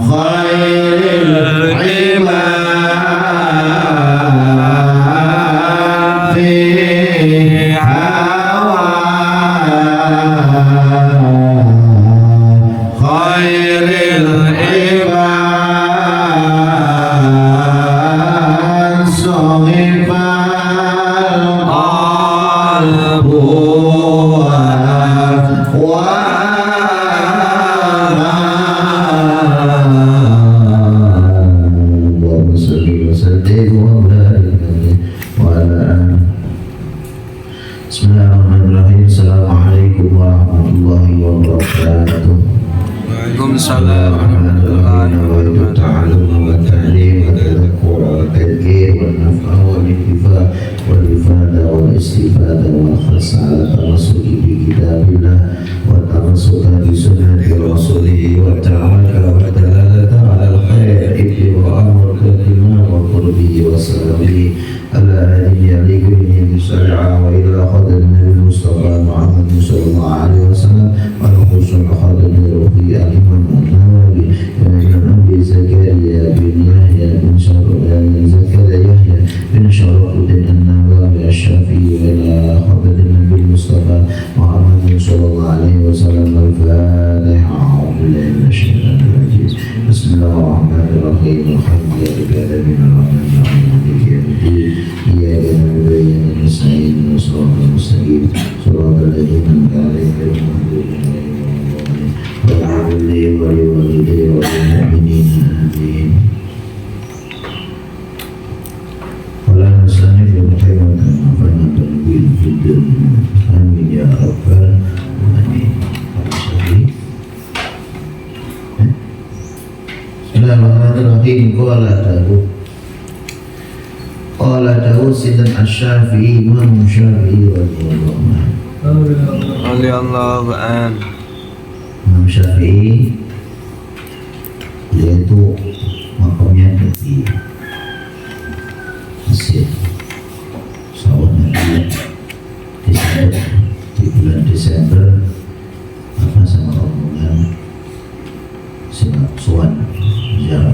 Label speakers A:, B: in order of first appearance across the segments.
A: خير زكريا يحيى بن شرف الدين النووي الشافعي إلى حضرة النبي المصطفى محمد صلى الله عليه وسلم. الفاتحة. أعوذ بالله من الشيطان الرجيم. بسم الله الرحمن الرحيم. الحمد لله رب العالمين مالك يوم الدين. إياك نعبد وإياك نستعين صراط المستقيم صراط الذين أنعمت عليهم غير المغضوب عليهم ولا الضالين وللوالدين والمؤمنين آمين. ولا نستنف بخيرة فنتنبيه في الدنيا. آمين يا رب العالمين. Bismillahirrahmanirrahim. Qala Dawud Sinten Asy-Syafi'i Imam Syafi'i radhiyallahu anhu. Imam Syafi'i yaitu makamnya di Mesir. Sahabatnya di bulan Desember apa sama rombongan Suwan ziarah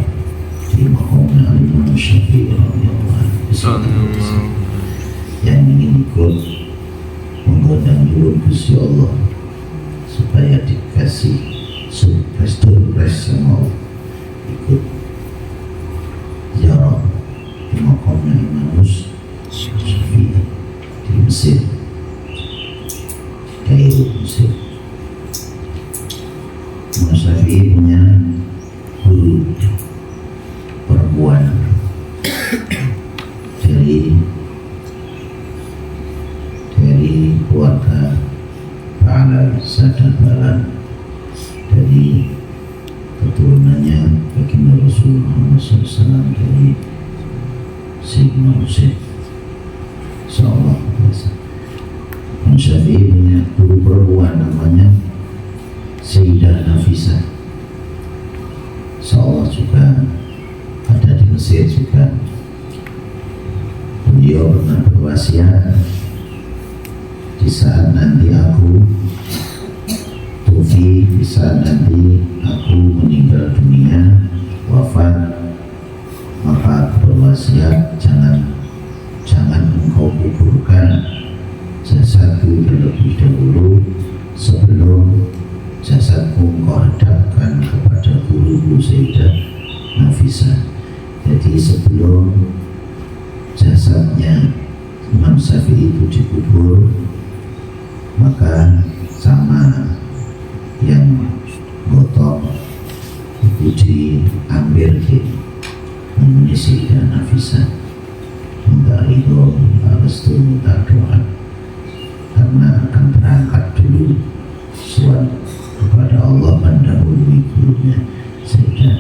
A: di makamnya Imam Syafi'i radhiyallahu anhu. Yang ingin ikut menggandang dulu Gusti Allah supaya dikasih surprise sama Allah, ikut ziarah di makamnya Imam Syafi'i di Mesir, Kairo, Mesir. Imam Syafi'i punya guru perempuan dari keluarga Ba'ala Sadat Balan, dari keturunannya baginda Rasulullah SAW, dari Sayyidina Husain sallallahu alaihi wasallam. Imam Syafi'i punya guru perempuan namanya Sayyidah Nafisah. Insyaallah juga ada di Mesir juga. Beliau pernah berwasiat, di saat nanti aku tufi, di saat nanti aku meninggal dunia, wafat, maka aku berwasiat jangan engkau kuburkan jasadku terlebih dahulu sebelum jasadku engkau hadapkan kepada guruku Sayyidah Nafisah. Jadi sebelum jasadnya Imam Syafi'i itu dikubur, maka sama yang gotok itu diambil di Sayyidah Nafisah, minta ridho, harus minta doa karena akan berangkat dulu suat kepada Allah mendahului gurunya Sayyidah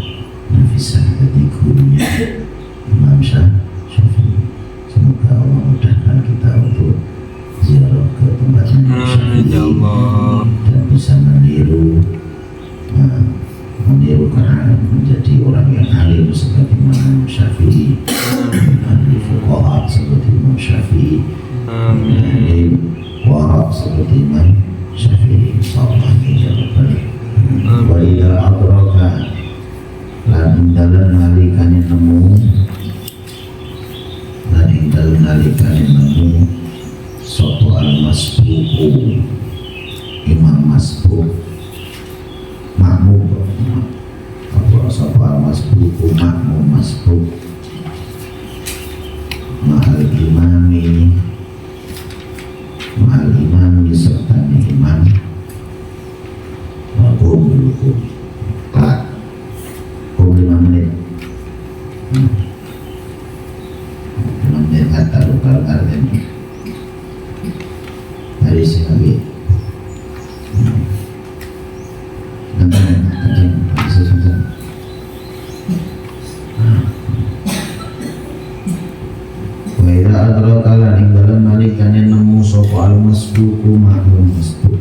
A: Nafisah, jadi gurunya Imam Syafi'i. Semoga Allah mudahkan kita untuk ziarah ke tempatnya Imam Syafi'i dan bisa meniru karena menjadi orang yang alim seperti Imam Syafi'i, ahli fuqaha seperti Imam Syafi'i, ahli waraq seperti Imam Syafi'i sallallahu alaihi wasallam. Wa ila adraka lan dalan nalikane nemu sopo al-masbuku Imam Masbuk makmum apa sopo al-masbuku makmum Masbuk mahal imami serta imam makum tak 5 menit taruh artinya dari sini Waira adrokala ninggalan malikannya nemu sopo al-masbuku ma'lum masbuk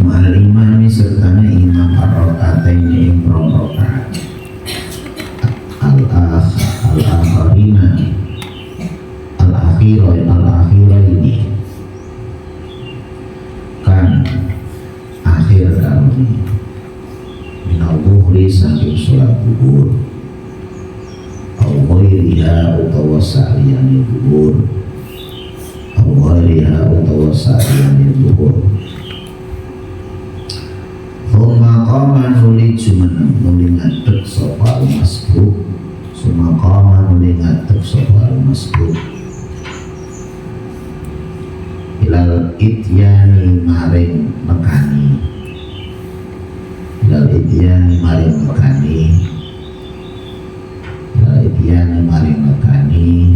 A: ma'al imami sertanya imam ar-rokataini yang rokaat al-akharina al-akhirah ini kan akhir kami minal bukhri saking sholat kubur ghairiha utawa saliyane dhuwur, ghairiha utawa saliyane dhuwur. Thumma qama nuli jumeneng nuli ngadeg sapa al-masbuk, thumma qama nuli ngadeg sapa al-masbuk ilal ityani maring mekani, ilal ityani maring mekani, ilal ityani maring mekani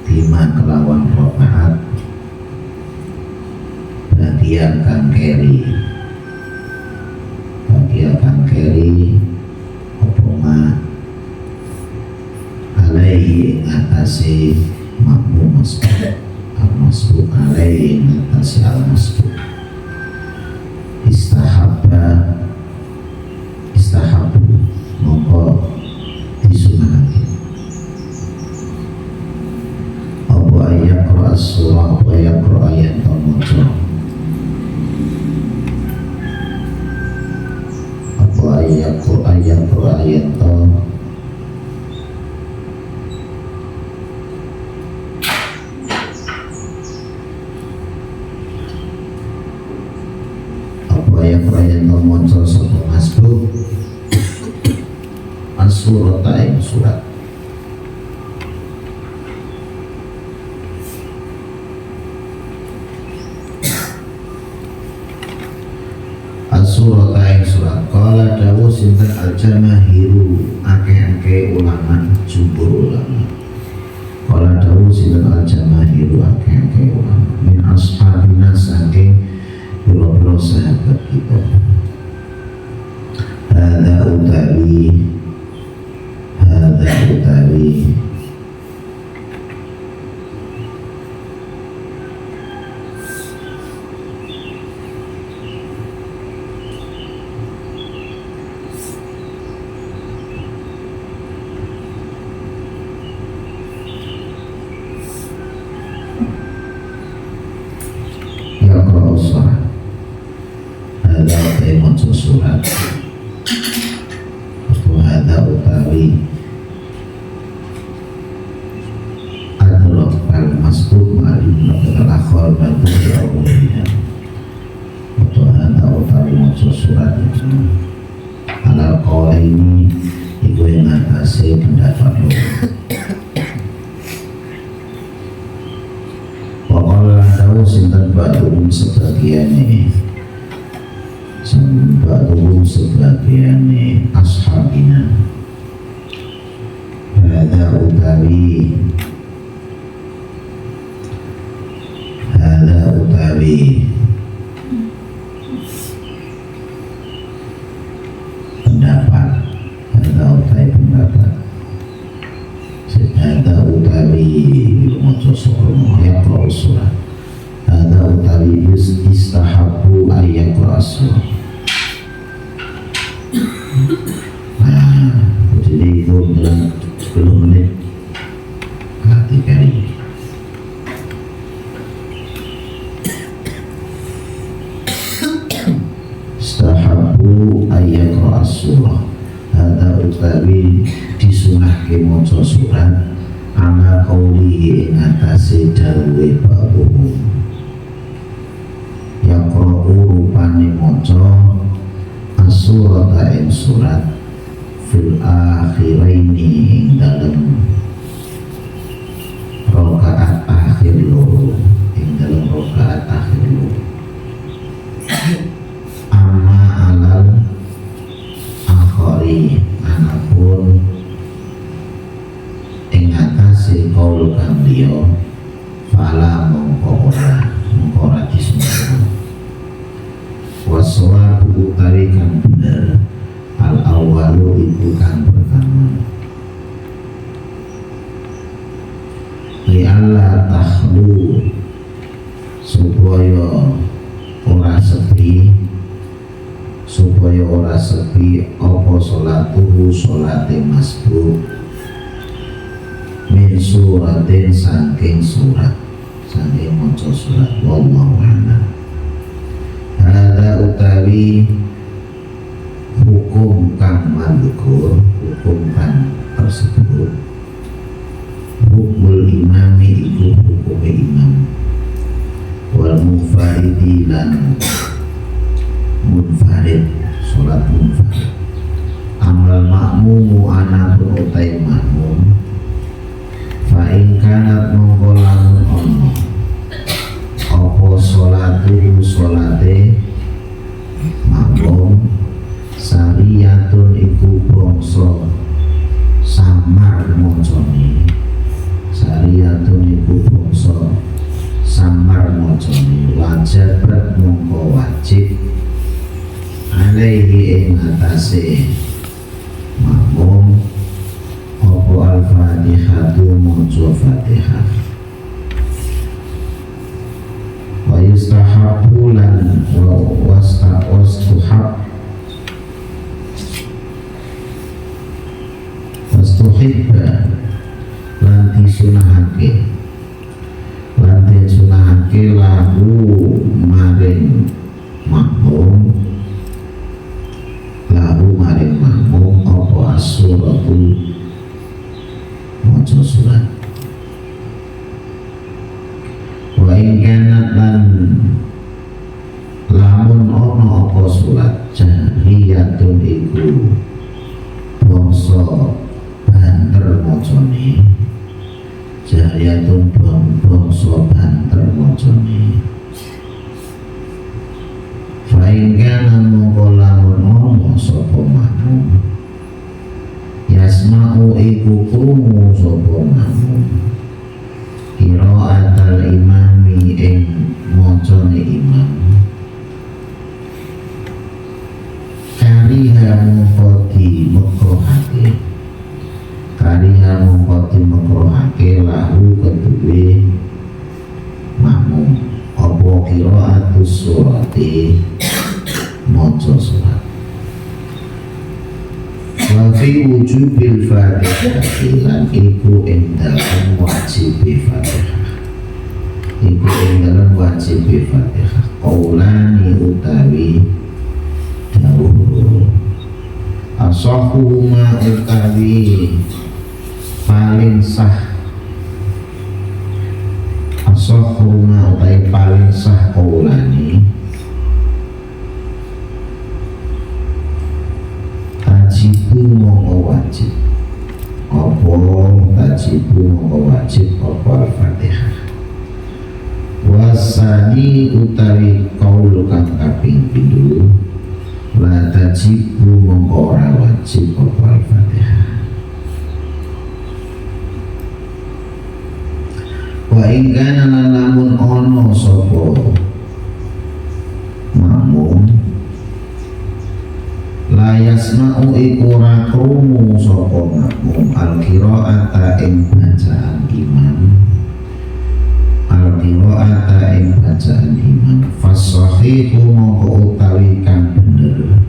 A: bima kelawan rokaat bagian kang keri, bagian kang keri opoma alaihi ngatasi makmum masbuk, al-masbuk alaihi ngatasi al-masbuk. Istahabu mongko disunahake apa ayaqra as-surah, apa ayaqra ayat maca, apa ayaqra ayat yang maca sapa masbuk as-surat ing surat as-surat ing surat. Qala dawu sinten al-jamahiru akeh-akeh ulama, jumhur ulama. Qala dawu sinten al-jamahiru akeh-akeh ulama min ashabina saking biro-biro sahabat kita. Hadza utawi yaqra'us surat, hadza utawi maca surat, atau hadza utawi adrok al-masbuk ma'alim al-akhar bantu ya, atau hadza utawi maca surat alal qawla ini iku yang atase pendapat waqala dawu sinten ba'dhum sebagiane ashabina. Hadza utawi pendapat, hadza utawi maca surat yaqra surat, hadza utawi istahabu ayyaqra surat. Jadi itu dalam 10 menit hati kali. Istahabu ayyaqra surah, hadza utawi disunahke maca surat ana qaulihi ing atase dawuhe babuh yaqra'u rupane maca as-surat ing surat fil akhiraini ing dalam rakaat akhir loro, ing dalam rakaat akhir loro. Amma alal akhari anapun ing atase kaul kang liya fala mongko ora disunah. Waswabu utawi kang bener al-awwalu iku kang pertama li'alla takhlu supaya ora sepi apa sholatuhu sholate masbuk min suratin saking surat saking maca surat. Wallahu a'lam. Hadza utawi hukum kang madhkur, hukum kang tersebut hukmul imami iku hukume imam wal munfaridi lan munfarid salat munfarid amal makmumu anapun utai makmum fa in kanat mongko lamun ono apa salatuhu salate makmum sariyatun iku bangsa samar mocone sariyatun iku bangsa samar mocone wajibat mongko wajib alaihi ing atase makmum apa al-fatihatu maca fatihah wa yustahabbu lan wastuhibba lan disunahake lahu maring makmum apa as-suratul maca surat wa in kanat lan lamun ono apa surat jahriyatun iku bangsa banter macane jahriyatun bangsa banter macane fa in kana mongko lamun ono sapa makmum yasma'u iku krungu sapa makmum qiraatal imami ing macane imam kariha mongko dimekruhake lahu kedue makmum apa qiraatus surati maca surat wa fi wujubil fatihah lan iku ing dalem wajib fatihah qaulani utawi dawuh asahuhuma utawi paling sah asahuhuma utawi paling sah qaulani tajibu mongko wajib apa al-fatihah wasani utawi kaul kang kaping pindho la tajibu mongko ora wajib apa al-fatihah wa in kana lamun ono sapa makmum la yasma'u iku ora krungu sapa makmum al-qira'ata ing bacaan imam fasahihu mongko utawi kang bener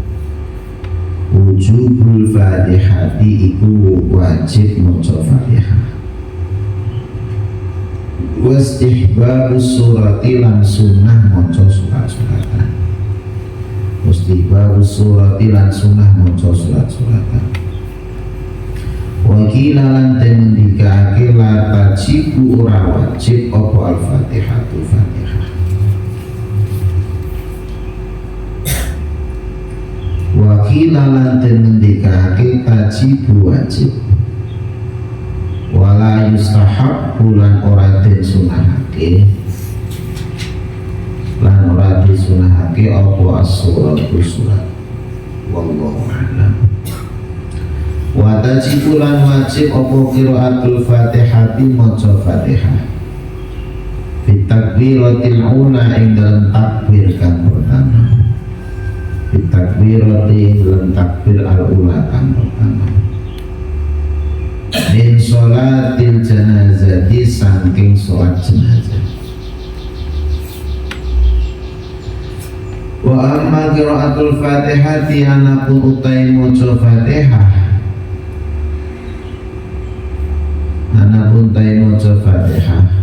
A: wujubul fatihati iku wajib maca fatihah wastihbabus surati lan sunnah maca surat-suratan wastihbabus surati lan sunnah maca surat-suratan wakila lan temendikake la tajibu ora wajib apa al-fatihatu fatihah wakila lan temendikake tajibu wajib wala yustahab bulan ora disunahake lan ora disunahake apa as-suratu surat wallahu a'lam wa tajibu lan wajib apa qiraatul fatihati maca fatihah bitakbiratil ula ing dalam takbir kang pertama bitakbirati dalam takbir al-ula kang pertama min sholatil janazati saking sholat jenazah wa amma qiraatul fatihati anapun utai maca fatihah anapun utai maca fatihah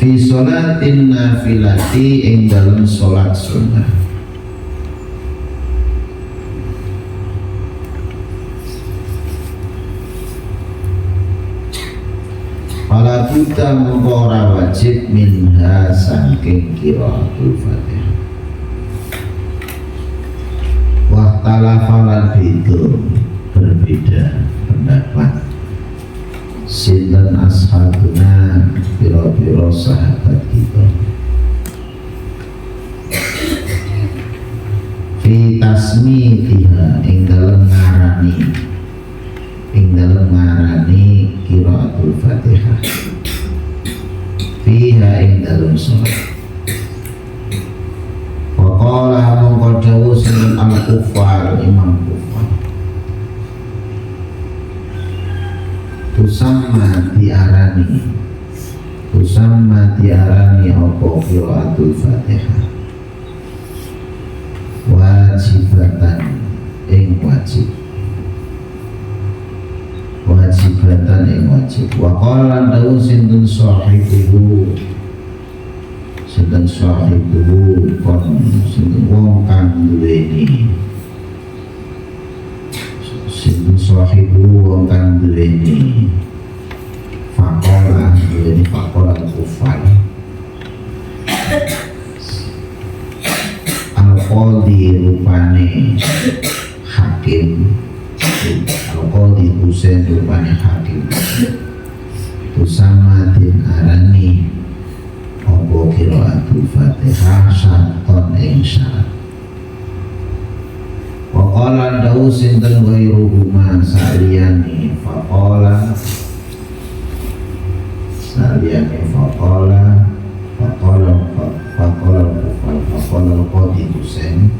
A: fi sholatin nafilati ing dalam sholat sunnah Fala budda mongko ora wajib minha saking qiraatul Fatihah. Wa talafalan berbeda pendapat sinten ashabuna pira-pira sahabat kita fi tasmitiha ing dalem ngarani qiraatul Fatihah fiha ing dalem salat. Waqala mongko dawuh sinten al-Kufar Imam Kufar tusamma diarani apa qiraatul Fatihah wajibatan ing wajib. Wa qala dawu sinten sahibuhu kon sinten wong kang duweni faqala kufar al-qadhi rupane hakim al-qadhi Husain rupane hakim usama din arani apa qiraatul Fatihah syarton ing syarat. Wa qala dawu sinten ghairuhuma saliyani faqala al-qadhi Husain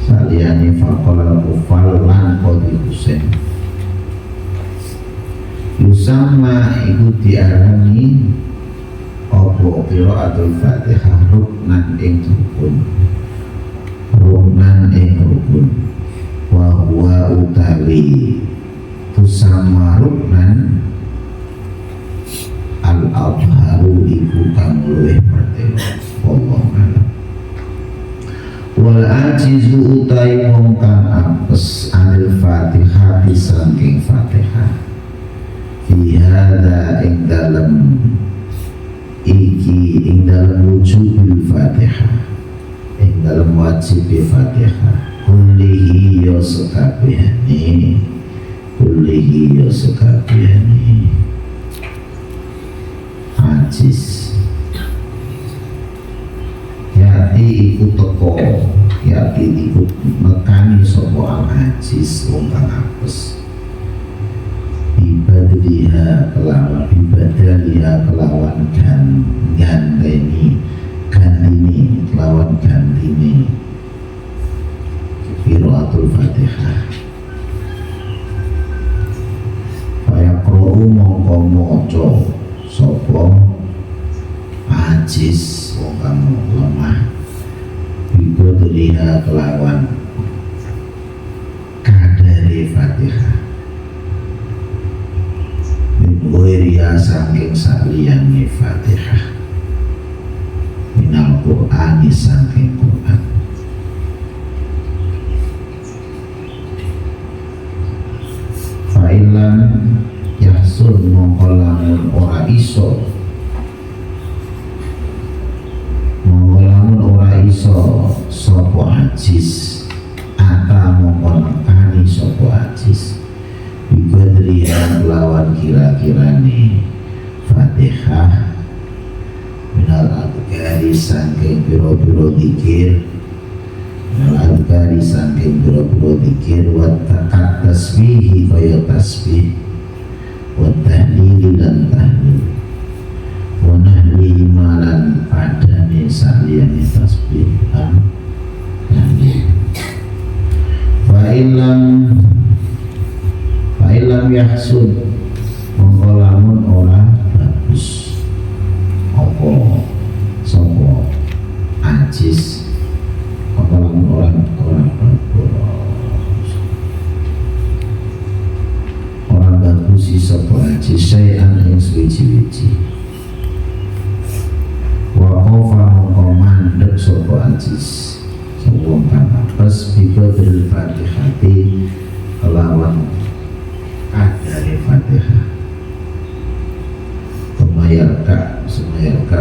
A: saliyani faqala al-kufal lan qadhi Husain yusamma iku diarani apa qiraatul Fatihah ruknan ing rukun wa huwa utawi tusamma ruknan al-adharu iku kang luwih pertelo wallahu a'lam. Wal ajizu utai wong kang apes anil Fatihah disangking Fatihah fi hadza ing dalem wujubil Fatihah ing dalem wajib Fatihah kullihi ya sekabehane ajis iku teko iku mekani sapa al-ajis wong kang apes ibadaliha kelawan gandini qiraatul Fatihah fayaqra'u mongko maca sapa ajis wong kang lemah ibadaliha kelawan kadare Fatihah Wiriya saking saliyane Fatihah minal Qur'ani saking Qur'an. Fa'ilan yahsul mongkolamun ora iso sopo ajis ata mongkolakani sopo ajis ibadriha lawan kira-kirane Fatihah minal adhkari saking pira-pira zikir wa takat tasbihi kaya tasbih wa tahlil lan tahlil wa nahli malan padane saliyane tasbih tahlil fa'ilam yahsud mongkolamun ora bagus apa sopo ajis mongkolamun orang bagus orang bagus sopo ajis sayan yang suci-suci wa khofa mongko mandek sopo ajis sopo kang apes bikadril Fatihati kelawan kadare Fatihah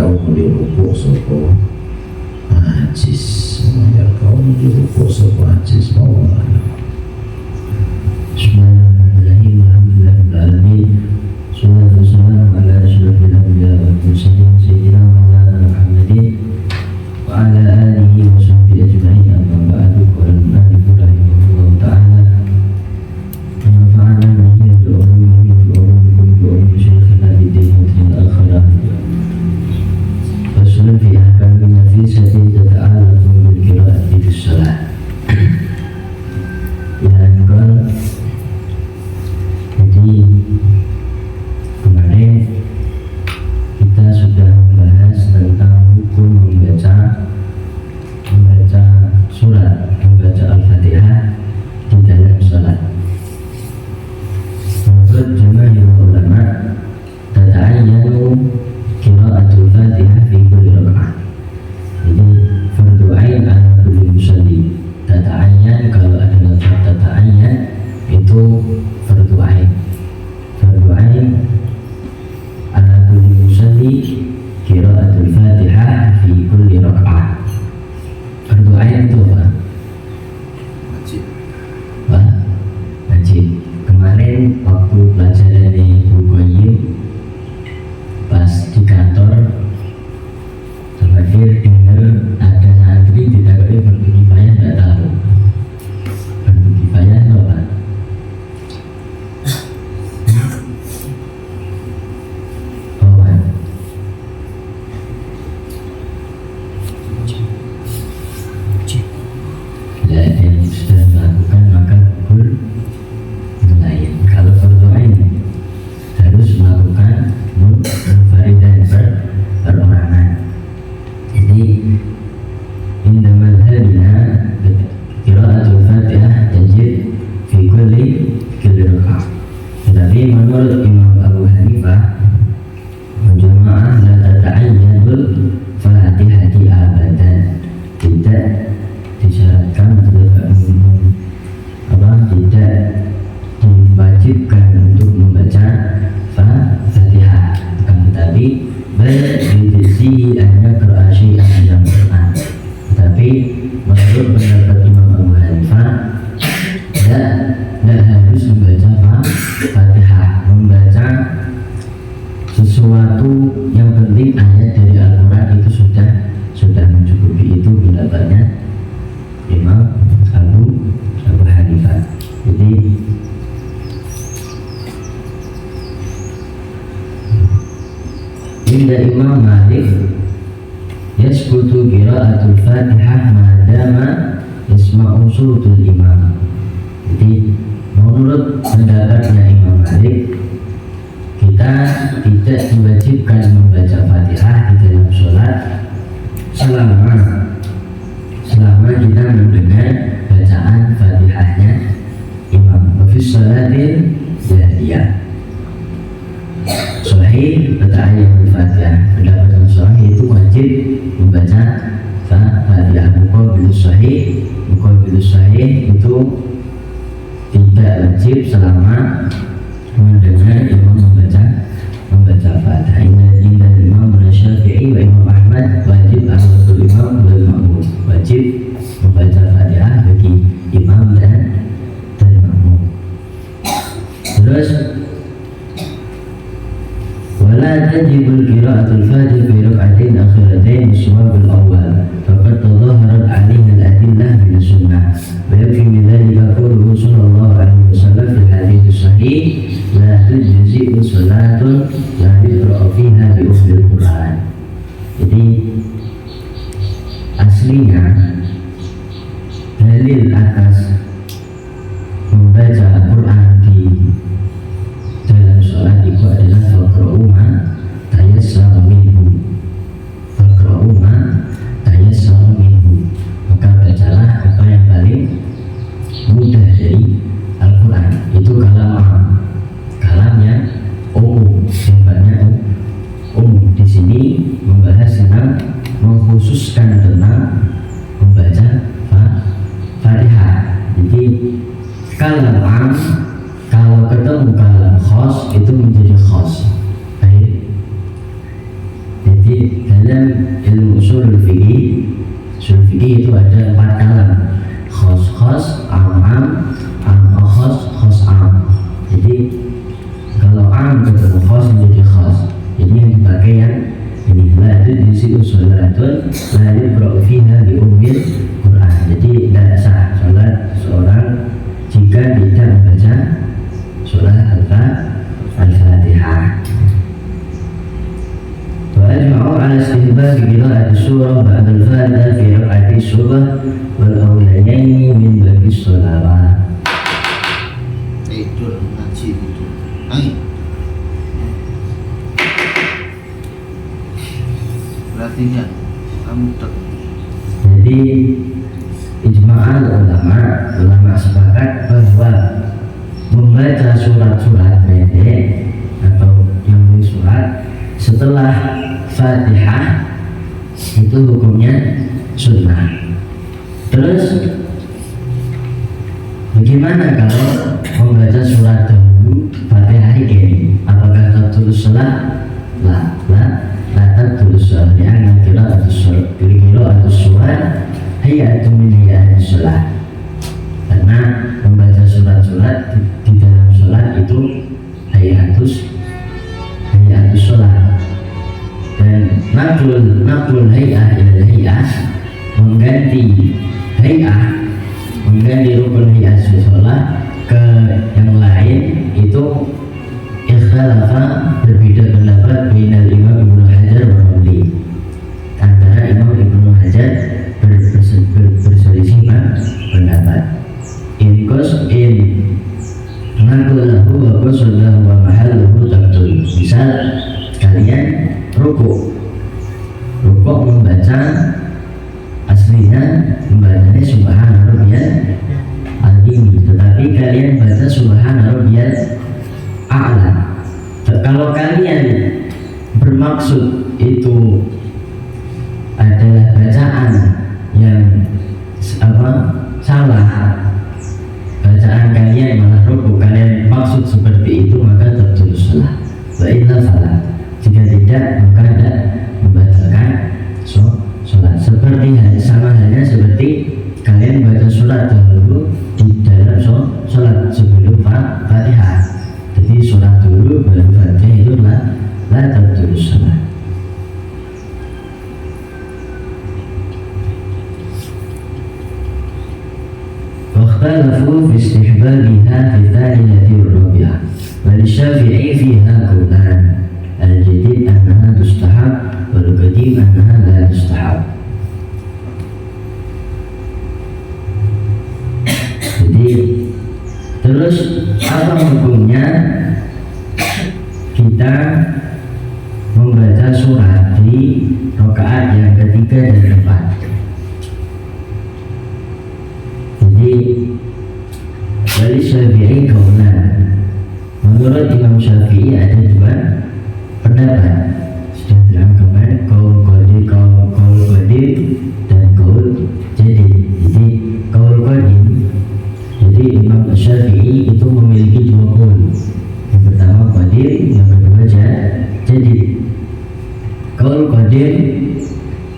A: kaum dirukuk sopo ajis, mayar kaum dirukuk sopo ajis Allah. Bismillahirrahmanirrahim. Alhamdulillahirrahmanirrahim. Salatu wassalamu ala asyrafil anbiya wal mursalin sayyidina Maulana Muhammadin wa ala alihi wa sahbihi ajma'in. Amma ba'du. Qala al-mu'allif rahimahullahu ta'ala wa nafa'ana bihi wa bi'ulumihi wa bi'ulumi syekhina bid-din wa al-akhirah. Faslun fi ahkami nafisati tata'allaqu bil qira'ati fis shalah. Jadi kemarin kita sudah membahas tentang hukum membaca surat, membaca Al-Fatihah di dalam salat. Menurut jumhur ulama, tata'ayyanu qira'atul Fatihah fi kulli raka'ah. Jadi fardu ain ala kulli musalli. Tata'ayyan, kalau ada lafaz tata'ayyan itu fardu ain. Fardu ain ala kulli musalli qira'atul Fatihah fi kulli raka'ah. Fardu ain itu apa? Wajib. Wajib. Kemarin waktu pelajaran di Bukoyim pas di kantor, terakhir dengar ada santri didakoi fardu kifayah, nggak tahu fardu kifayah itu apa? Yang sudah melakukan maka gugur lain. Kalau fardu ain harus melakukan munfaridan perorangan. Jadi inna madhabina qira'atul Fatihah tajib fi kulli raka'ah. Tetapi menurut Imam Abu Hanifah jamaah la tata'ayyanul Fatihati abadan, tidak disyaratkan tidak diwajibkan untuk membaca Fatihah, tetapi berdizi hanya berasy dalam Quran. Tetapi menurut pendapat Imam Abu Hanifah tidak harus membaca Fatihah, membaca sesuatu yang penting ayat dari Al-Quran itu sudah mencukupi. Itu pendapatnya Imam Abu Hanifah. Jadi inda Imam Malik yasbutu qira'atul Fatihah madama yasma'u sautul imam. Jadi menurut pendapatnya Imam Malik, kita tidak diwajibkan membaca Fatihah di dalam sholat selama kita mendengar bacaan Fatihahnya imam. Wafis sholatin jahiyah sahih tata'ayyun Fatihah. Pendapat yang sahih itu wajib membaca Fatihah. Muqabilus sahih itu tidak wajib selama mendengar imam membaca Fatihah. Inna Imam Syafi'i wa Imam Ahmad wajib al-wasul imam wal ma'mum, wajib membaca Fatihah bagi imam dan makmum. Terus wala tajibul qira'atul Fatihah fi rak'atain akhiratain as-shawab al-awwal faqad tadhaharat 'alaiha al-adillah min as-sunnah wa yakfi min dhalika qawluhu sallallahu alaihi wasallam fi hadits sahih la tujzi'u salatun la yuqra'u fiha bi ummil Qur'an. Jadi aslinya dalil atas membaca Al-Quran di dalam sholat itu adalah faqra'u ma tayassara minhu. Faqra'u ma
B: usulul fikih. Usul fikih itu ada 4 kalam, khos, am, khos, am. Jadi kalau am ketemu khos menjadi khos. Jadi yang dipakai yang ini la itu diisi usulatun la yuqra'u fiha bi ummil Quran. Jadi tidak sah salat seorang jika tidak membaca surah Al-Fatihah. Wa ajma'u ala istihbab qira'ati surah ba'da al-Fatihah fi raq'ati subh wal awlayaini min babi sholawat.
A: Tidur ngaji itu. Ayo. Berarti ya kamu tak.
B: Jadi ijma'al ulama sepakat bahwa membaca surat-surat pendek atau yang surat setelah Fatihah itu hukumnya sunnah. Terus bagaimana kalau membaca surat dahulu Fatihah ini? Apakah tertulis salat? La tertulis salat. Yang kira surat hayatun min hayati salat. Karena membaca surat-surat di dalam salat itu hayatus salat. Dan naqlul hay'ah ila hay'ah, mengganti rukun hay'ah sholat ke yang lain itu ikhtalafa, berbeda pendapat bainal Imam Ibnu Hajar wa Ramli, antara Imam Ibnu Hajar berselisih pendapat. In naqulahu wa qasallahu wa mahalluhu tabtul. Misal kalian rukuk membaca aslinya membacanya subhana rabbiyal azim, tetapi kalian baca subhana rabbiyal a'la. Kalau kalian bermaksud itu adalah bacaan yang salah, bacaan kalian malah rukuk, kalian maksud seperti itu, maka tertulis salah. Wa illa salah. Jika tidak, maka tidak membatalkan sholat. Sama halnya seperti kalian baca surat dahulu di dalam sholat sebelum Fatihah. Jadi sholat dulu baru Fatihah, itu la tertulis salat. واختلفوا في استحبابها في الثانية والرابعة وللشافعي فيها قولان الجديد أنها تستحب والقديم أنها لا تستحب. Jadi terus apa hukumnya kita membaca surat di rakaat yang ketiga dan keempat? Jadi dari Syafi'i kaulan, menurut Imam Syafi'i ada 2 pendapat. Sudah bilang kemarin kaul qadim dan kaul jadid. Jadi kaul qadim, jadi Imam Syafi'i itu memiliki 2 kaul. Yang pertama qadim, yang kedua jadid. Kaul qadim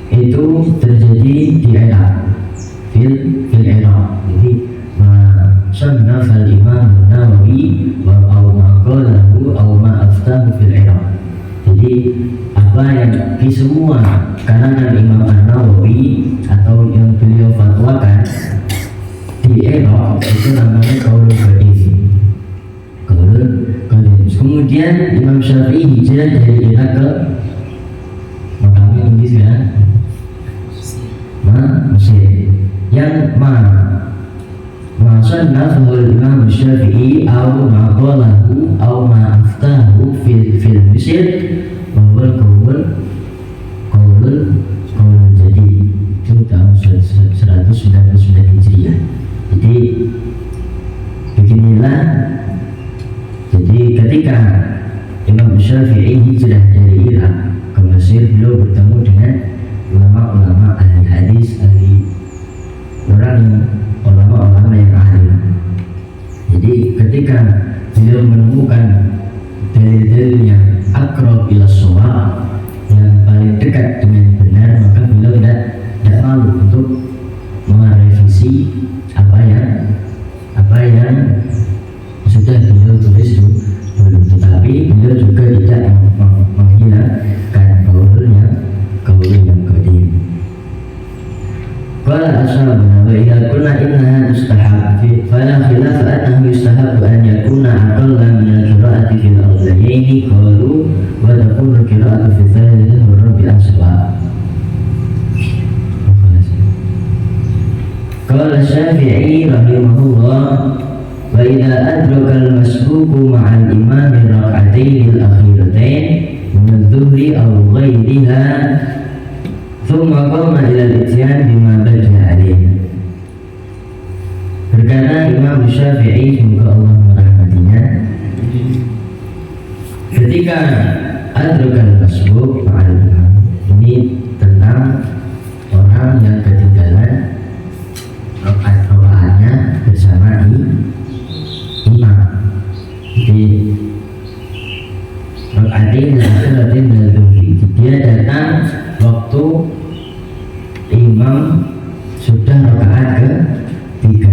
B: itu terjadi di Iraq, fil Iraq. Jadi sannaf al-Imam Nawawi wa ma qalahu aw ma aftahu fil Iraq. Jadi apa yang di semua kalangan Imam Nawawi atau yang beliau fatwakan di Iraq itu namanya qaul qadim. Kemudian Imam Syafi'i hijrah dari Irak ke makamnya tinggi sekarang Mesir. Yang sannafahul Imam Syafi'i aw ma qalahu aw ma aftahu fil Mesir bahwa qaul jadi itu tahun 199 Hijriah. Jadi beginilah, jadi ketika Imam Syafi'i hijrah dari Irak ke Mesir, beliau bertemu dengan ulama-ulama ahli hadis, ulama-ulama yang ahli. Jadi ketika beliau menemukan dalil-dalil yang aqrab ila shawab, yang paling dekat dengan benar, maka beliau mengisi apa yang sudah beliau tulis dulu, tetapi beliau juga tidak menghilangkan kaul yang qadim. Qala ashabuna wa idza kunna innaha tustahab fala khilaf annahu yustahab an yakuna aqalla min al-qira'ati fil awlayaini qalu wa takunu qira'atu fi thalithah wa rabi'ah sawa. Qala Syafi'i rahimahullah wa idza adraka al-masbuqu ma'a al-imam rak'atayn al-akhiratain min adh-dhuhri aw ghayriha thumma qama ila al-ityan bima baqiya alayhi. Berkata Imam Syafi'i, semoga Allah merahmatinya, ketika adrakal masbuq ma'al imam, ini tentang orang yang ketinggalan rakaat-rakaatnya bersama imam di rakaatin dan akhiratin dan dhuhri. Dia datang waktu imam sudah rakaat ke-3,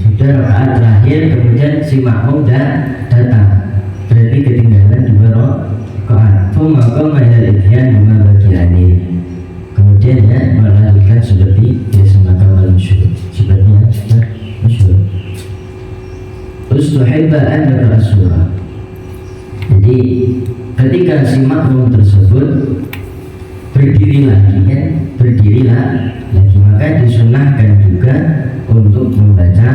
B: sudah rakaat terakhir, kemudian si makmum datang, berarti ketinggalan 2 rakaat. Thumma qama ila al-ityan bima baqiya alayhi. Kemudian melanjutkan seperti biasa makamal masyhur, sepertinya sudah masyhur. Ustuhibba an yaqra surah. Jadi ketika si makmum tersebut berdiri lagi, maka disunahkan juga untuk membaca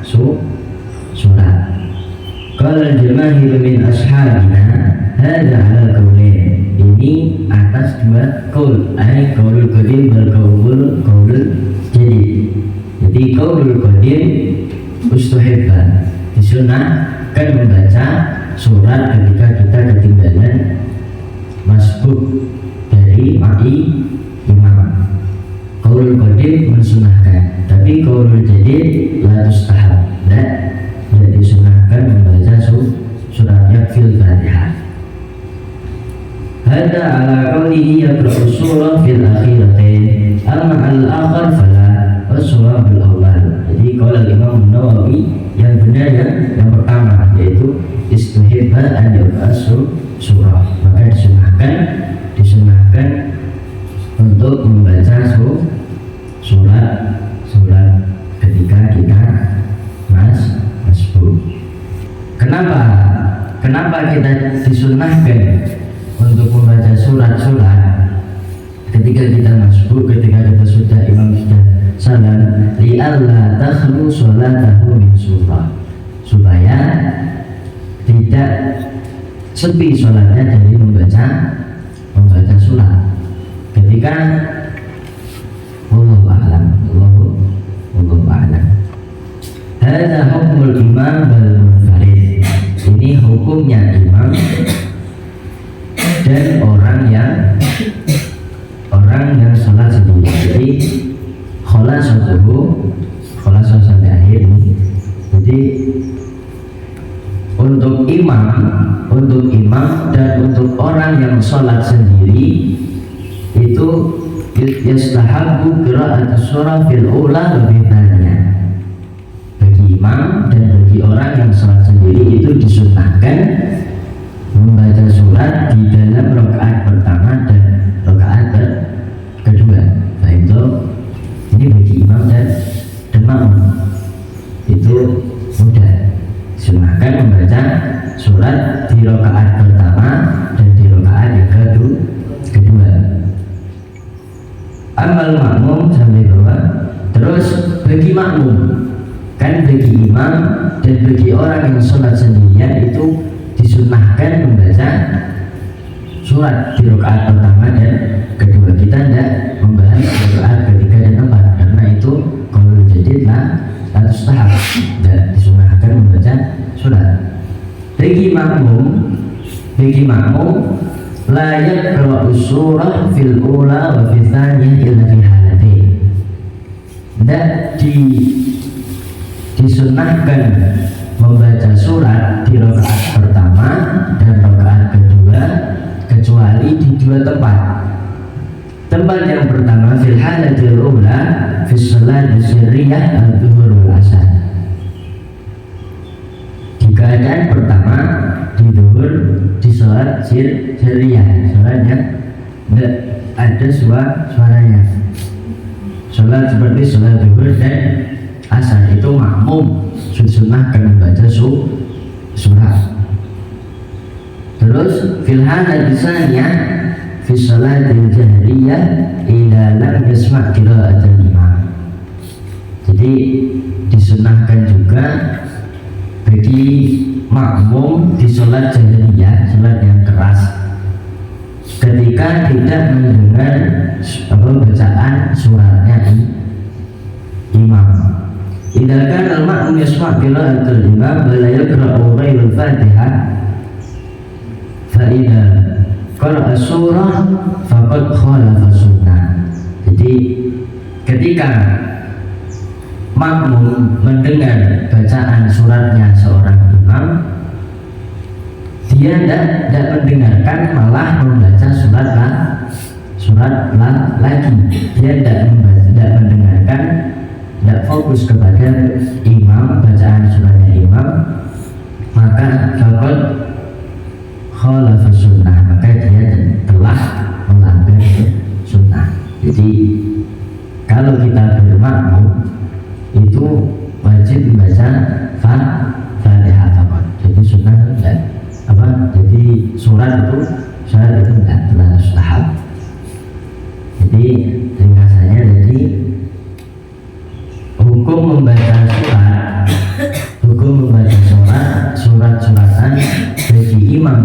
B: surat. Qala al-jamaahir min ashabina hadza 'ala al-qaulain. Ini atas 2 qaul, ai qaulul qadim wal qaulul jadid. Jadi qaulul qadim ustuhibba, disunahkan membaca surat ketika kita ketinggalan masbuk dari imam. Qaulul qadim mensunahkan, tapi qaulul jadid la tustahab, tidak disunahkan membaca surat yakfil Fatihah. Hada ala qawlihi yaqra'u surah fil akhiratain, amma al-akhar fala waswa bil awal. Jadi kalau Imam Nawawi yang benar yang pertama, yaitu istuhibba an yaqra surah, maka disunahkan untuk membaca surat ketika kita masbuk. Kenapa kita disunahkan untuk membaca surat-surat ketika kita masbuk, ketika kita sudah imam sudah salam, li'alla takhlu sholatahu min surah, supaya tidak sepi sholatnya dari membaca surat ketika Wallahu a'lam. Hadza hukmul imam wal munfarid. Ini hukumnya imam dan orang yang sholat sendiri. Jadi kholasah sampai akhir ini. Jadi untuk imam dan untuk orang yang sholat sendiri itu yastahabbu qira'atu surah fil ula wa bidanya. Bagi imam dan bagi orang yang sholat sendiri itu disunahkan membaca surat di dalam rakaat pertama dan rakaat kedua. Nah itu ini bagi imam dan makmum itu mudah. Disunahkan membaca surat di rakaat pertama dan di rakaat yang kedua. Amal makmum sampai bawah. Terus bagi makmum, kan bagi imam dan bagi orang yang sholat sendirian itu disunahkan membaca surat di rakaat pertama dan kedua. Kita tidak membahas rakaat ketiga dan keempat karena itu kalau jadid status tahap, tidak disunahkan membaca surat. Bagi makmum la yaqra'u surah fil ula wa fil thaniyah illa fi halatain. Tidak disunahkan membaca surat di rakaat pertama dan rakaat kedua kecuali di 2 tempat. Tempat yang pertama fil halatil ula fi shalat sirriyah al-zuhur wal asar. Di keadaan pertama di zuhur di salat sirriyah, salat yang tidak ada suaranya. Salat seperti salat zuhur dan asar itu makmum sunnahkan membaca surat. Terus fil halatil tsaniyah fi shalatil jahriyah ila lam yasma' qira'atul imam. Jadi disunahkan juga bagi makmum di sholat jahriyah, sholat yang keras, ketika tidak mendengar bacaan suratnya imam. Idza kana al-ma'mum yasma' qira'atul imam wa la yaqra'u ghairul Fatihah fa idza qara'a surah faqad khalafa sunnah. Jadi ketika makmum mendengar bacaan suratnya seorang imam, dia tidak mendengarkan, malah membaca surat lagi. Dia tidak mendengarkan, tidak fokus kepada imam, bacaan suratnya imam, maka faqad khalafa sunnah, maka dia telah melanggar sunnah. Jadi kalau kita bermakmum itu wajib membaca Fatihah faqat. Jadi sunnah enggak jadi surat itu enggak telah mustahab. Jadi ringkasannya, jadi hukum membaca surat-suratan bagi imam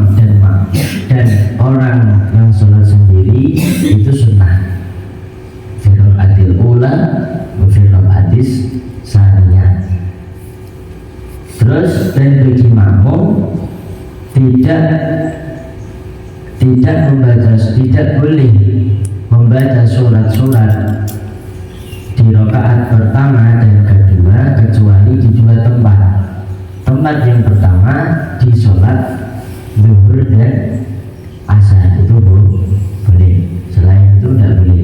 B: dan orang yang sholat sendiri itu sunnah. Firul adil ula, firul adis saniyah. Terus dan bagi makmum tidak boleh membaca surat-surat di rakaat pertama dan kedua kecuali di dua tempat. Tempat yang pertama di sholat zuhur dan asar itu boleh, selain itu tidak boleh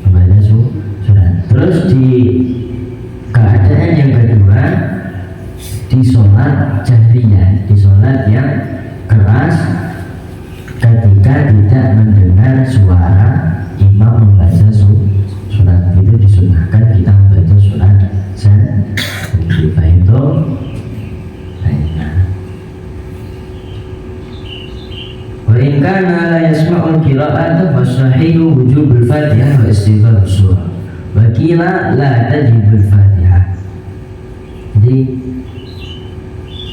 B: membaca surat. Terus di keadaan yang kedua di sholat jahriyah, di sholat yang keras, ketika tidak mendengar suara imam membaca surat, itu disunahkan kita membaca surat sendiri. Itu wa in kana la yasma'ul qira'ata fasahihu wujubul Fatihah wa istighfar surah wa qila la tajibul Fatihah. Jadi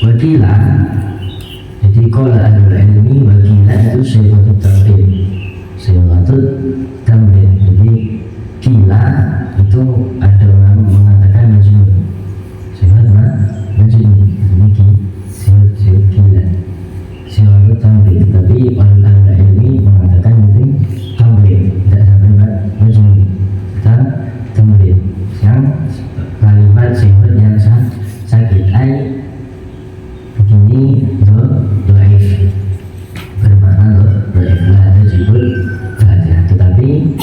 B: wakila, jadi qala ahlul ilmi wakila itu syifatut tamrid. Jadi kila itu ada orang mengatakan majnun, sifat majnun, ini sifat kila, sifat tamrid. Tapi orang ahlul ilmi mengatakan itu tamrid, tidak sampai majnun, tamrid. Yang kalimat sifat yang sakit begini dhaif, bermakna dhaif, la tajibul Fatihah. Tetapi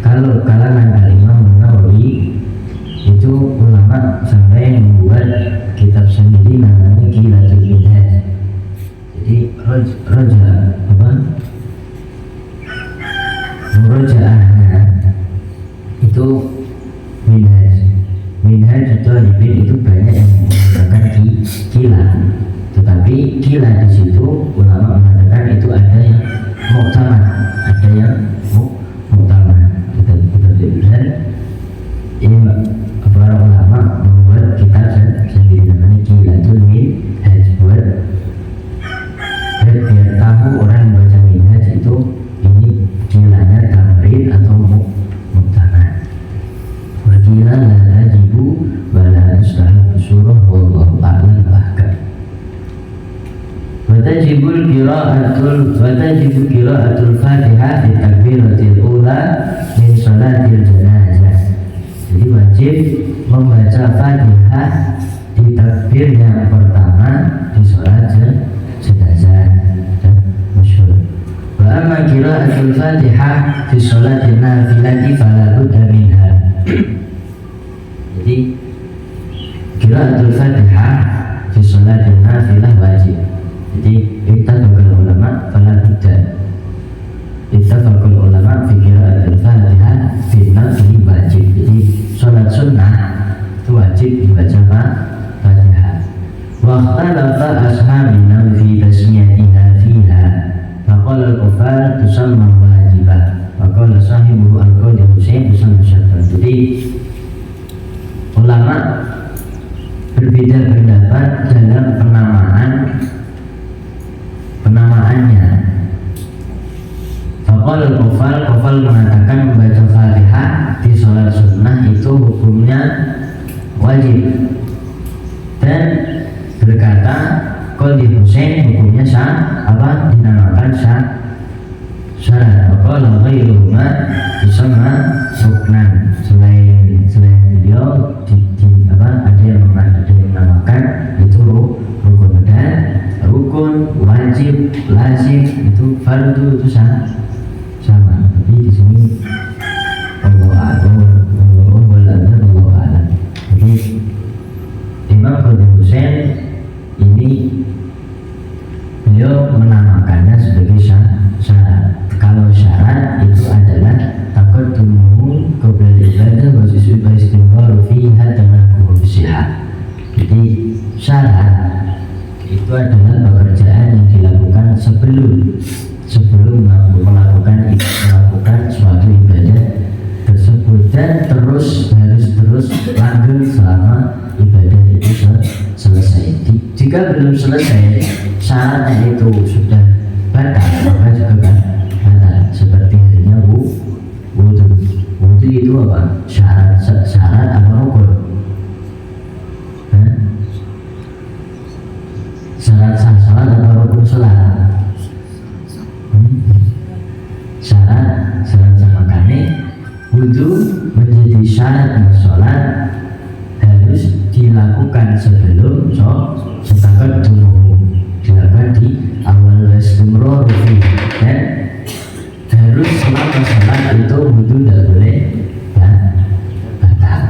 B: kalau kalangan Imam Nawawi itu ulama sampai membuat kitab sendiri namanya Qilatul Minhaj. Jadi murojaahnya itu minhaj itu banyak yang menggunakan kila, tetapi kila di situ ulama mengatakan itu ada yang muktamad, ada yang muktamad. Dan ini para ulama membuat kitab sendiri namanya Qilatul Minhaj, buat biar tahu orang baca minhaj itu ini kilanya tamrid atau muktamad. Wakila la tajibu wala ustahab surah wallahu a'lam bahkan. Watajibu qira'atul Fatihah di takbiratil ula min sholatil janazah. Jadi wajib membaca Fatihah di takbir yang pertama di sholat jenazah. Masyhur. Wa amma qira'atul Fatihah fi sholatin nafilati fala budda minha. Jadi qira'atul Fatihah fi sholatin nafilah wajib. Jadi ittafaqal ulama fala budda. Ittafaqal ulama fi qira'atul Fatihah fi nafil wajib. Jadi sholat sunnah itu wajib dibaca Fatihah. Wa ikhtalafa ashabina fi tasmiyatiha fiha. Faqala al-kufar tusamma wajibah. Faqala sahibu al-qawli Husain tusamma syartan. Jadi ulama berbeda pendapat dalam penamaannya. Faqala al-kufar mengatakan membaca Fatihah di sholat sunnah itu hukumnya wajib, dan berkata Qadhi Husain hukumnya dinamakan syarat. Faqala ghairuhuma tusamma ruknan. Selain beliau ada yang menamakan itu rukun, dan rukun, wajib, lazim itu fardu itu sama. Tapi di sini Allah a'lam. Jadi Imam Qadhi Husain ini beliau menamakannya sebagai syarat. Kalau syarat itu adalah taqaddumuhu qabla ibadah wa istimraru fiha tanakuhu bisihah. Jadi syarat itu adalah pekerjaan yang dilakukan sebelum melakukan suatu ibadah tersebut, dan harus terus langgeng selama ibadah itu selesai. Jika belum selesai syaratnya itu sudah batal, maka juga batal. Seperti halnya wudhu itu apa? Syarat apa rukun? Syarat sah salat atau rukun salat? Syarat sah. Makanya wudhu menjadi syarat sholat harus dilakukan sebelum setakat dulu, dilakukan di awal istimrar dan harus selama sholat itu wudhu tidak boleh batal.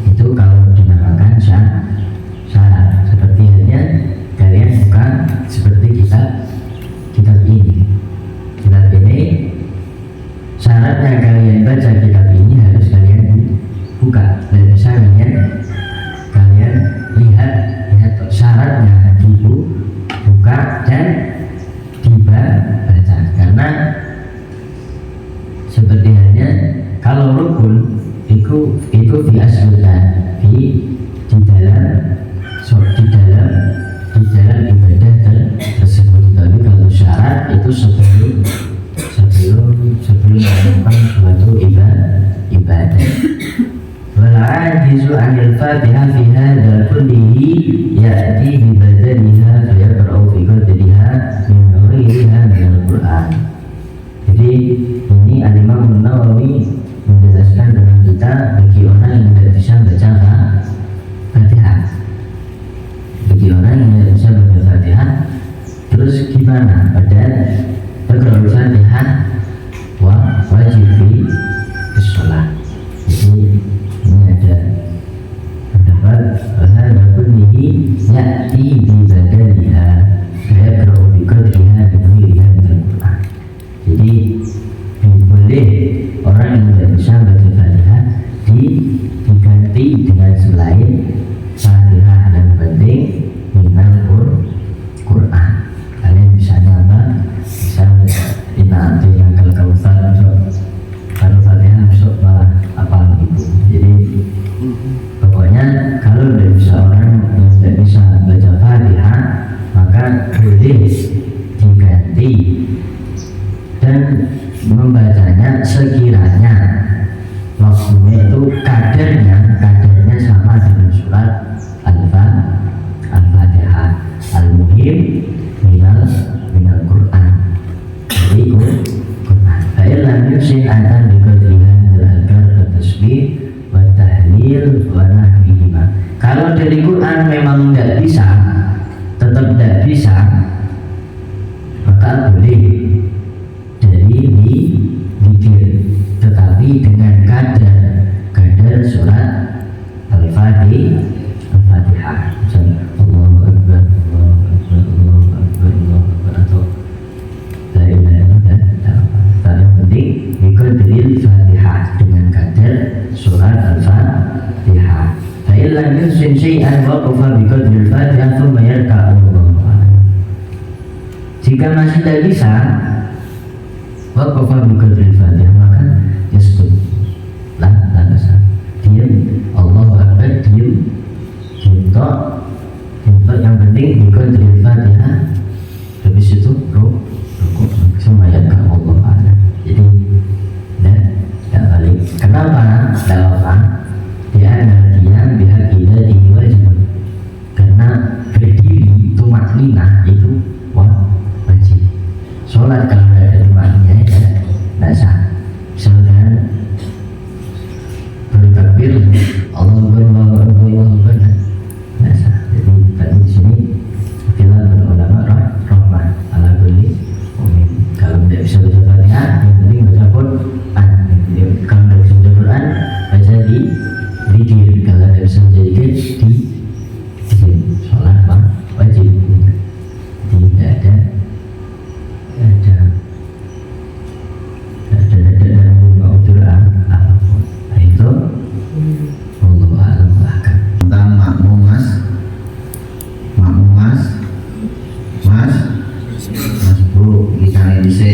B: Itu kalau dinamakan syarat. Seperti halnya kalian buka seperti kitab ini. Syaratnya kalian baca kitab ini harus kalian buka, dan bisa kalian lihat syaratnya dibuka dan dibaca. Karena seperti halnya kalau rukun itu diaslukan di dalam ibadah tersebut. Tapi kalau syarat itu sebelum melakukan suatu ibadah. Wal ajizu 'anil Fatihah fi hadzal kullihi ya'ti bi badaliha fa yaqra'u fi qadriha min ghairiha min al-Qur'an. Jadi ini Al-Imam Nawawi menjelaskan dengan kita bagi orang yang tidak bisa baca Fatihah. Bagi orang yang tidak bisa baca Fatihah, terus gimana? Padahal Al Fatihah wajib di sholat. Jadi ini ada pendapat bahwa kullihi ya'ti bi badaliha saya qra'u bi qadriha bi ghairiha min al-Qur'an. Jadi boleh orang yang tidak bisa baca Fatihah diganti dengan selain Fatihah yang penting minal Qur'an. Kalian bisa nambah, bisa nanti yang kalau Fatihah masuk malah apa itu. Jadi pokoknya kalau tidak bisa orang yang tidak bisa baca Fatihah, maka boleh diganti dan membacanya sekiranya maksudnya itu kadarnya sama dengan surat Al-Fatihah. Al-Muhim minal Qur'an. Jadi Qur'an. Fa'ilam yusin atan biqadriha al-adhkar wa tasbih wa tahlil wa nahwihima. Kalau dari Quran memang tidak bisa, tetap tidak bisa, maka boleh syai'an waqafa bi qadril Fatihah thumma yarka'u. Jika masih tidak bisa waqafa bi qadril Fatihah maka yasjud. La basa. Diam, Allahu Akbar, diam. Contoh yang penting di qadril Fatihah. Habis itu rukuk semua yarka'u Allah. Jadi tidak balik. Kenapa? Tidak apa? Dia diam biar tidak diwajib. Karena berdiri itu maknina itu wajib. Sholat kalau ada maknina ya tidak sah. Misalkan bertakbir Allahu Akbar tidak sah. Jadi tadi di sini bilang ulama rahmah ala kulli mu'min. Kalau tidak bisa baca Fatihah, yang penting baca Quran. Kalau tidak bisa baca Quran, baca di zikir. Kalau tidak bisa baca zikir, di zikir. Sholat wajib. Tidak ada maudu'ah apapun. Itu Allah alam bahkan
A: tentang makmum mas bro kita ini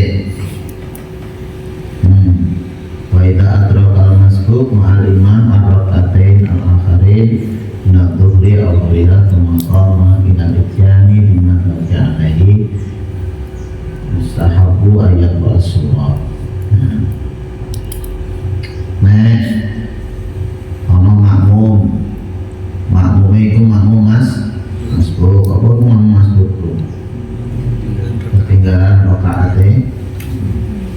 A: wa idza adraka al-masbuk ma'al imam ar-rak'atain al-akharin min adh-dhuhri aw ghayriha thumma qama ila al-ityani bima kana alaihi mustahabu ayat wa surah. Ono makmumnya itu makmum masbuk. Apa itu makmum masbuk bro? Ketinggalan rakaatnya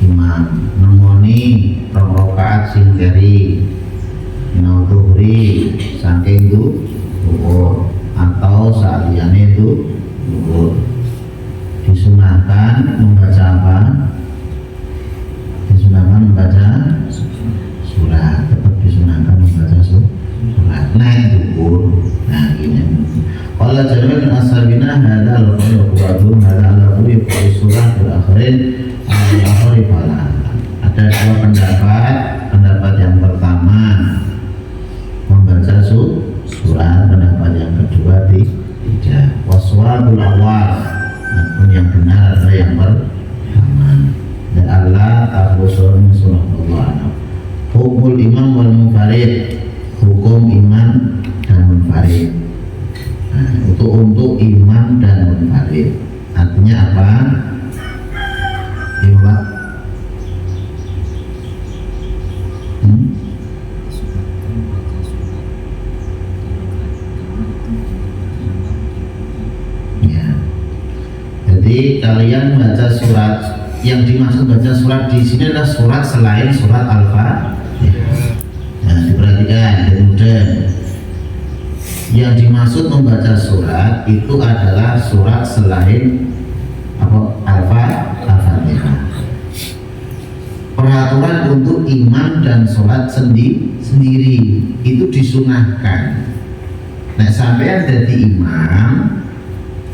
A: imam nemoni rong rakaat sing dari dhuhri saking dhuhur atau saliyane dhuhur. Disunahkan membaca apa? Disunahkan membaca surat. Tetap disunahkan membaca surat. Naik dhuhur. Nah ini. Qala Jabir bin Ashabina hadza al-qawl wa hadza al-qawl fi surah al-akhirin al-akhir fala. Ada dua pendapat. Pendapat yang pertama membaca surat, pendapat yang kedua tidak. Waswabul awal, namun yang benar adalah yang pertama. Dan Allah ta'ala surah Allah. Hukum imam wal munfarid, hukum imam dan munfarid. Nah, untuk imam dan munfarid artinya apa? Iya Pak. Ya. Jadi kalian baca surat, yang dimaksud baca surat di sini adalah surat selain surat Al-Fatihah. Nah, diperhatikan kemudian yang dimaksud membaca surat itu adalah surat selain Al-Fatihah. Peraturan untuk imam dan sholat sendiri itu disunahkan. Nah, sampai jadi imam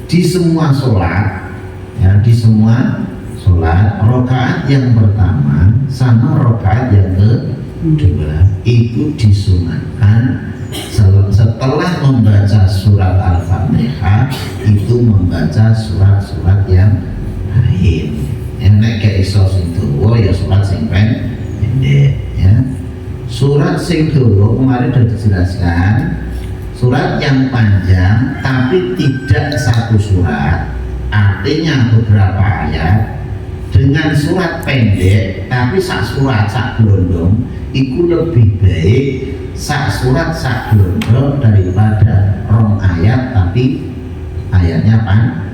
A: di semua sholat, ya, di semua sholat, rokaat yang pertama sama rokaat yang kedua itu disunahkan setelah membaca surat Al-Fatihah itu membaca surat-surat yang lain. Nek kayak iso sing dawa ya surat sing pendek ya. Surat sing dawa kemarin sudah dijelaskan, surat yang panjang tapi tidak satu surat, artinya beberapa ayat, dengan surat pendek tapi sak surat sak blondong itu lebih baik sak surat sak blondong daripada rong ayat tapi ayatnya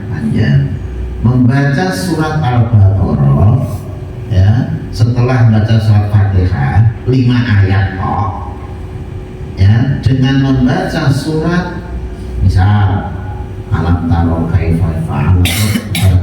A: panjang. Membaca surat Al-Baqarah ya, setelah baca surat Fatihah 5 ayat kok ya, dengan membaca surat misal alam taro kaifa fa'ala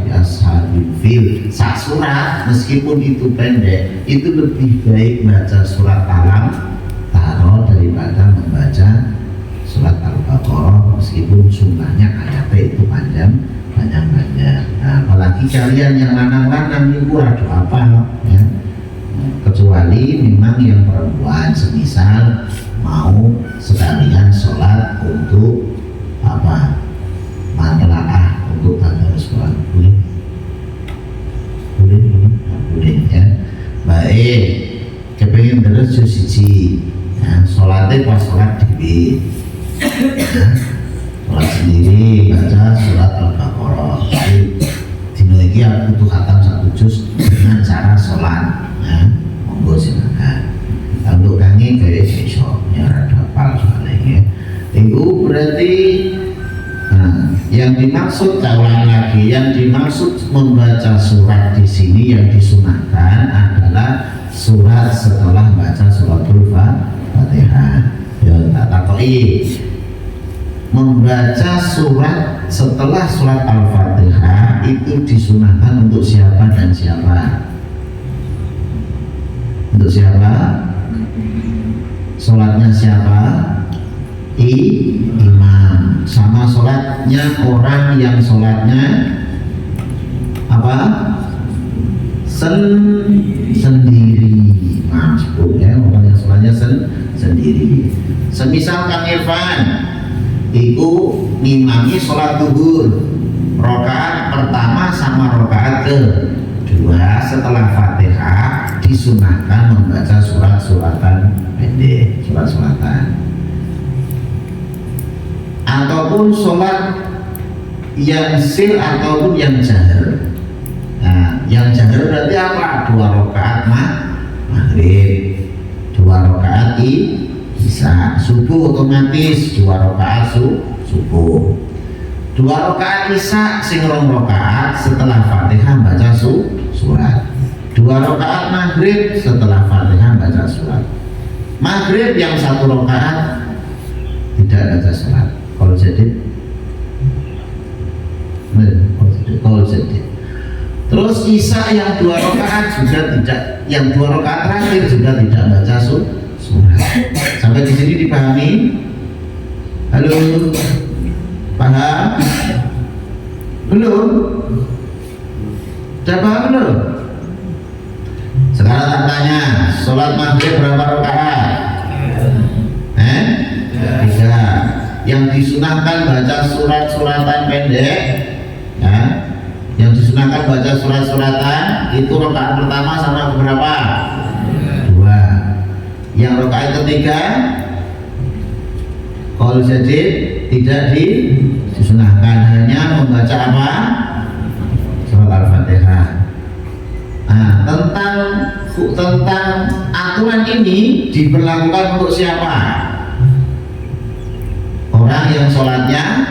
A: bi ashabil fil sak surat, meskipun itu pendek itu lebih baik baca surat alam taro daripada membaca surat Al-Baqarah meskipun jumlahnya ayatnya itu panjang. Nah, apalagi kalian yang lanang-lanang itu aduh apa ya, kecuali memang yang perempuan semisal mau sekalian sholat untuk apa? Matlaah untuk tadarus Quran. Boleh? Boleh ya. Baik, kepengin terus juz siji. Ya, sholatnya pas sholat dewi. Ya, sholat sendiri baca surat Al-Baqarah. Jadi dino iki aku butuh khatam 1 juz dengan cara sholat. Ya, monggo silakan. Untuk kangen kayak iso ya rada hafal soalnya. Itu berarti yang dimaksud ulang lagi, yang dimaksud membaca surat di sini yang disunahkan adalah surat setelah baca suratul Fatihah. Ya tak takoi. Membaca surat setelah surat Al-Fatihah itu disunahkan untuk siapa dan siapa? Untuk siapa? Sholatnya siapa? Imam. Sama sholatnya orang yang sholatnya apa? Sendiri. Maksud ya, orang yang sholatnya sendiri. Semisal Kang Irfan itu ngimami sholat zuhur, rakaat pertama sama rakaat kedua setelah Fatihah disunahkan membaca surat-suratan pendek, surat-suratan. Ataupun sholat yang sir ataupun yang jahar. Nah, yang jahar berarti apa? 2 rakaat maghrib, 2 rakaat isya, subuh otomatis 2 rakaat subuh, 2 rakaat isya sing 2 rakaat setelah Fatihah baca surat, 2 rakaat maghrib setelah Fatihah baca surat. Maghrib yang 1 rakaat tidak baca surat. Kalau jadi terus isya yang 2 rakaat juga tidak, yang 2 rakaat terakhir juga tidak baca surat. Sampai di sini dipahami? Halo, paham? Belum? Sudah paham belum? Sekarang tak tanya, sholat maghrib berapa rakaat? 3. Yang disunahkan baca surat-suratan pendek, ya, yang disunahkan baca surat-suratan itu rakaat pertama sama berapa? 2. Yang rakaat ketiga kalau jadi tidak disunahkan, hanya membaca apa? Surat Al-Fatihah. Nah, tentang aturan ini diberlakukan untuk siapa? Orang yang sholatnya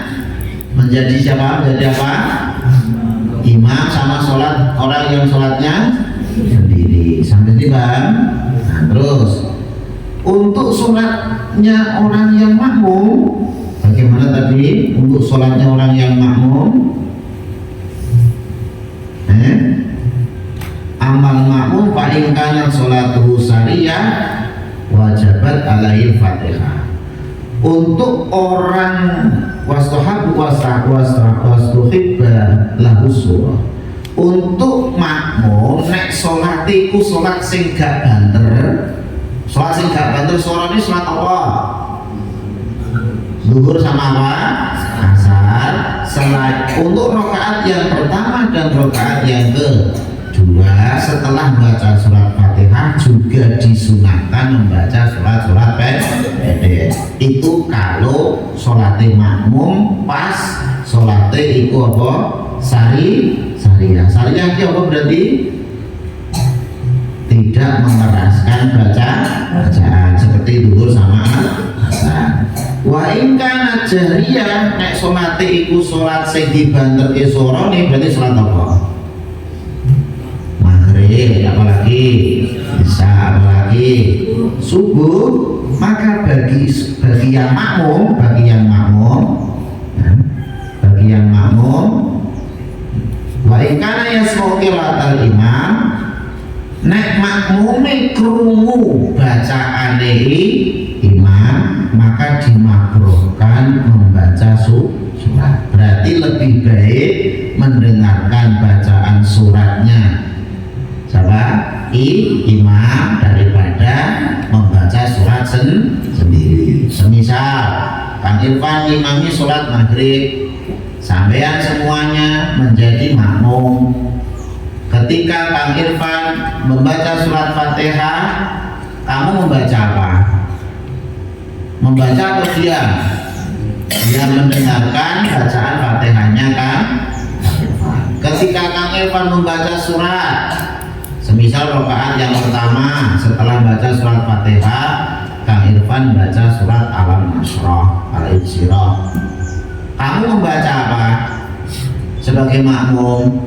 A: menjadi siapa? Menjadi apa? Imam, sama sholat orang yang sholatnya sendiri. Sampai di bang. Nah, terus untuk sholatnya orang yang makmum, bagaimana tadi? Untuk sholatnya orang yang makmum, amal makmum paling kanan sholatuhu sariyah wajabat alaihi Fatihah. Untuk orang wastohab wastohibba lahu surah. Untuk makmum nek sholat iku sholat sing gak banter. Sholat sing gak banter suarane sholat apa? Zuhur sama apa? Asar. Untuk rakaat yang pertama dan rakaat yang kedua setelah membaca surat Fatihah juga disunahkan membaca surat-surat pendek. Itu kalau sholatnya makmum pas sholatnya itu apa? Sariyah. Sariyah itu apa berarti? Tidak mengeraskan bacaan seperti zuhur sama asar. Wa in kana jahriyah, nek sholatnya itu sholat sing dibanterke sorone berarti sholat apa? Apalagi bisa, apalagi subuh, maka bagi yang makmum, wa ikana yasma'u qiraatal imam, nek makmume krungu bacaane imam, maka dimakruhkan membaca surat. Berarti lebih baik mendengarkan bacaan suratnya siapa? Imam daripada membaca surat sendiri. Kang Irfan imami sholat maghrib, sampean semuanya menjadi makmum. Ketika Kang Irfan membaca surat Fatihah, kamu membaca apa? Membaca atau diam? Dia mendengarkan bacaan Fatihahnya Kang Irfan. Ketika Kang Irfan membaca surat, semisal rakaat yang pertama setelah baca surat Fatihah, Kang Irfan baca surat Al-Nasrah, Al-Insyirah. Kamu membaca apa? Sebagai makmum,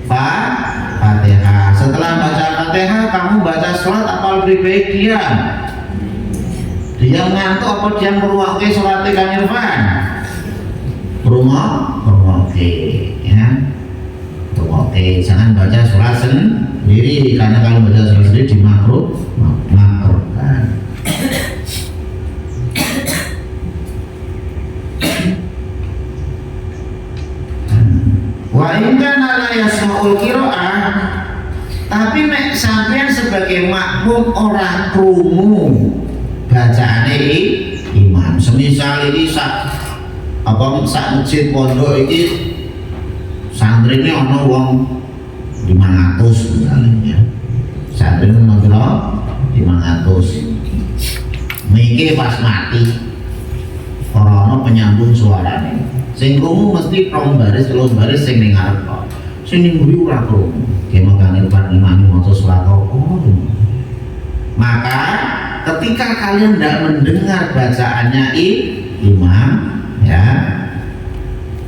A: Fatihah. Setelah baca Fatihah, kamu baca surat apa lebih baik diam? Diam ngantuk apa diam merungokke surat Kang Irfan? Merungokke, ya. Merungokke. Jangan baca surat sendiri, karena kalau baca surat sendiri dimakruhkan. Wa in kana la yasma'ul qira'ah, tapi nek sampean sebagai makmum ora krungu bacaane imam. Semisal iki sak masjid pondok iki santrine ana wong 500 misalnya. Santrine ana pira? 500. Miki pas mati ora ana penyambung suarane. Sing krungu mesti rong baris, telu baris sing ning ngarep kok. Sing ning mburi ora krungu. Kene Kang Irfan imami maca surat apa? Maka ketika kalian tidak mendengar bacaannya imam, ya,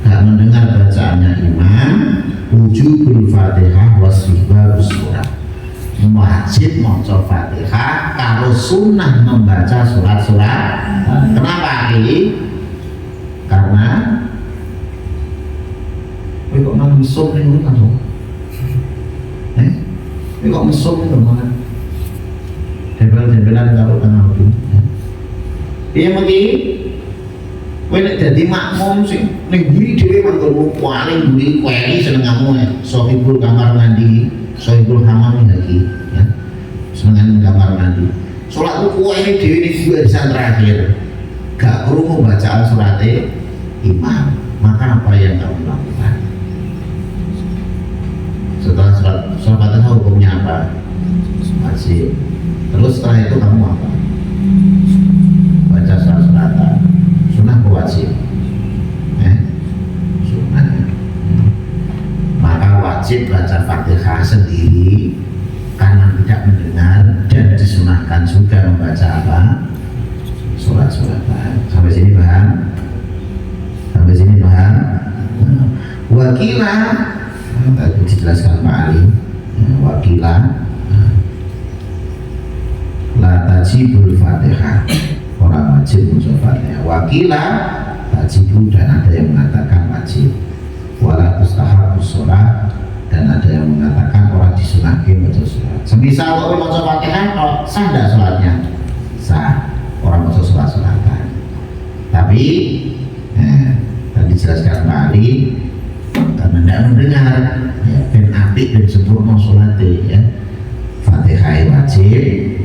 A: tidak mendengar bacaannya imam, wujubul Fatihah wasbihbab surat. Wajib maca Fatihah kalau sunnah membaca surat-surat. Kenapa ini? Karena kok nang mesum ning ngono kan? Kok mesum itu mana? Debel-debelan karo kenal iki. Piye mengki? Kowe nek dadi makmum sing ning mburi dhewe manggon paling mburi kweli senengamu sohibul kamar mandi, sohibul hamam lagi, ya. Senengan kamar mandi. Salatku kuwi dhewe ning barisan terakhir. Gak krungu bacaan surat imam. Maka apa yang kamu lakukan? Setelah surat Fatihah hukumnya apa? Wajib. Terus setelah itu kamu apa? Baca surat-suratan. Sunnah atau wajib? Sunnah. Maka wajib baca Fatihah sendiri karena tidak mendengar, dan disunahkan juga membaca apa? Surat-suratan. Sampai sini paham? Sampai sini paham? Wakilah tadi dijelaskan Pak Ali. Wakilah la tajibul Fatihah, orang wajib baca Fatihah. Wakilah tajibu, dan ada yang mengatakan wajib. Wala tustahabus sholat, dan ada yang mengatakan orang disunahkan baca sholat. Semisal kalau baca Fatihah, sah tidak sholatnya? Sah. Orang baca sholat-sholatan. Tapi tadi dijelaskan Pak Ali, karena tidak mendengar, ya, ben apik dan sempurna sholatnya, ya. Fatihah wajib,